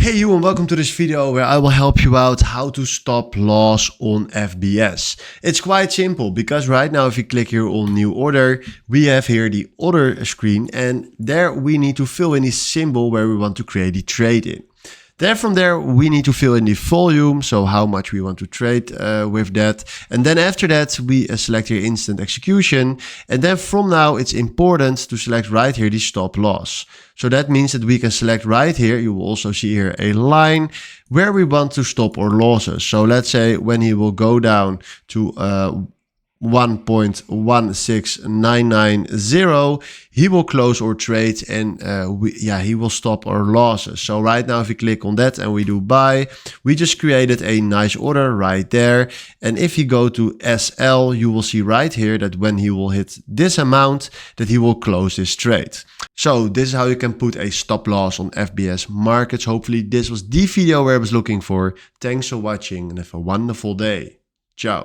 Hey you, and welcome to this video where I will help you out how to stop loss on FBS. It's quite simple because right now if you click here on new order, we have here the order screen, and there we need to fill in the symbol where we want to create the trade in. Then from there we need to fill in the volume, so how much we want to trade with that. And then after that we select here instant execution. And then from now it's important to select right here the stop loss. So that means that we can select right here, you will also see here a line where we want to stop our losses. So let's say when he will go down to 1.16990, he will close our trade and he will stop our losses. So right now if we click on that and we do buy, we just created a nice order right there. And if you go to SL, you will see right here that when he will hit this amount, that he will close this trade. So this is how you can put a stop loss on FBS markets. Hopefully this was the video where I was looking for. Thanks for watching and have a wonderful day. Ciao.